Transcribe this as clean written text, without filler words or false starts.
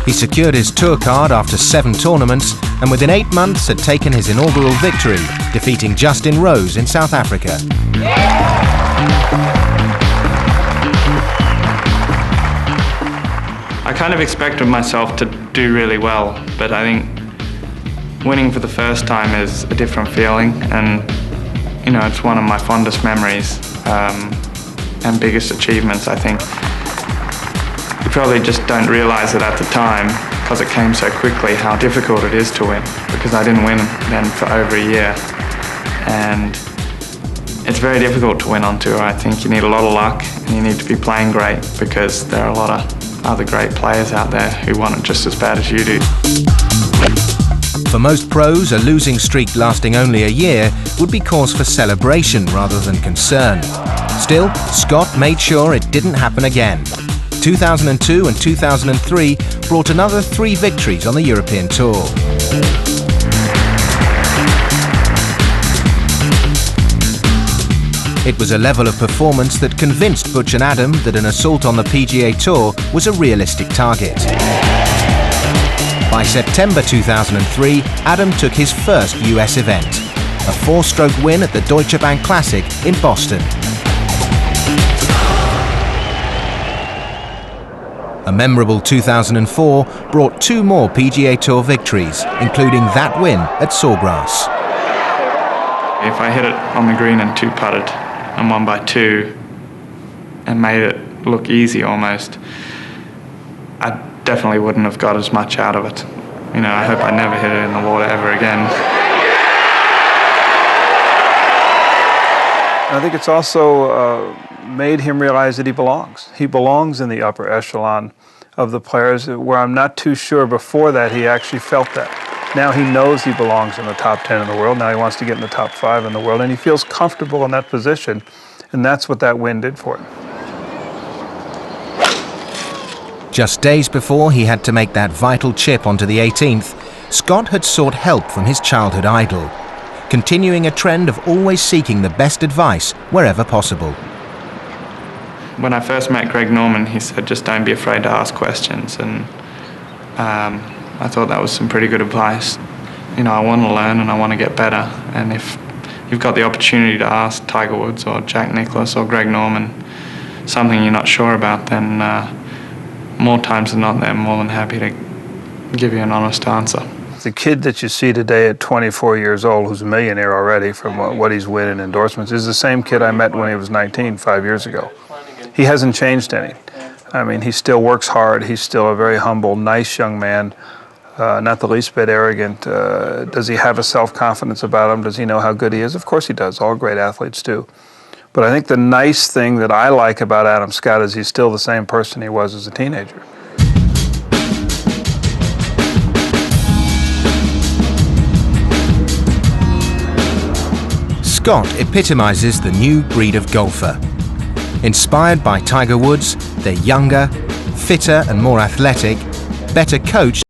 He secured his tour card after 7 tournaments and within 8 months had taken his inaugural victory, defeating Justin Rose in South Africa. I kind of expected myself to do really well, but I think winning for the first time is a different feeling, and you know, it's one of my fondest memories and biggest achievements, I think. You probably just don't realise it at the time, because it came so quickly, how difficult it is to win, because I didn't win then for over a year. And it's very difficult to win on tour. I think you need a lot of luck and you need to be playing great, because there are a lot of other great players out there who want it just as bad as you do. For most pros, a losing streak lasting only a year would be cause for celebration rather than concern. Still, Scott made sure it didn't happen again. 2002 and 2003 brought another 3 victories on the European Tour. It was a level of performance that convinced Butch and Adam that an assault on the PGA Tour was a realistic target. By September 2003, Adam took his first US event, a 4-stroke win at the Deutsche Bank Classic in Boston. A memorable 2004 brought 2 more PGA Tour victories, including that win at Sawgrass. If I hit it on the green and 2-putted and won by 2 and made it look easy almost, I definitely wouldn't have got as much out of it. You know, I hope I never hit it in the water ever again. I think it's also made him realize that he belongs. He belongs in the upper echelon of the players, where I'm not too sure before that he actually felt that. Now he knows he belongs in the top 10 in the world. Now he wants to get in the top 5 in the world, and he feels comfortable in that position, and that's what that win did for him. Just days before he had to make that vital chip onto the 18th, Scott had sought help from his childhood idol, continuing a trend of always seeking the best advice wherever possible. When I first met Greg Norman, he said, just don't be afraid to ask questions, and I thought that was some pretty good advice. You know, I want to learn and I want to get better, and if you've got the opportunity to ask Tiger Woods or Jack Nicklaus or Greg Norman something you're not sure about, then more times than not, they're more than happy to give you an honest answer. The kid that you see today at 24 years old, who's a millionaire already from what he's winning endorsements, is the same kid I met when he was 19, 5 years ago. He hasn't changed any. I mean, he still works hard. He's still a very humble, nice young man, not the least bit arrogant. Does he have a self-confidence about him? Does he know how good he is? Of course he does. All great athletes do. But I think the nice thing that I like about Adam Scott is he's still the same person he was as a teenager. Scott epitomizes the new breed of golfer. Inspired by Tiger Woods, they're younger, fitter and more athletic, better coached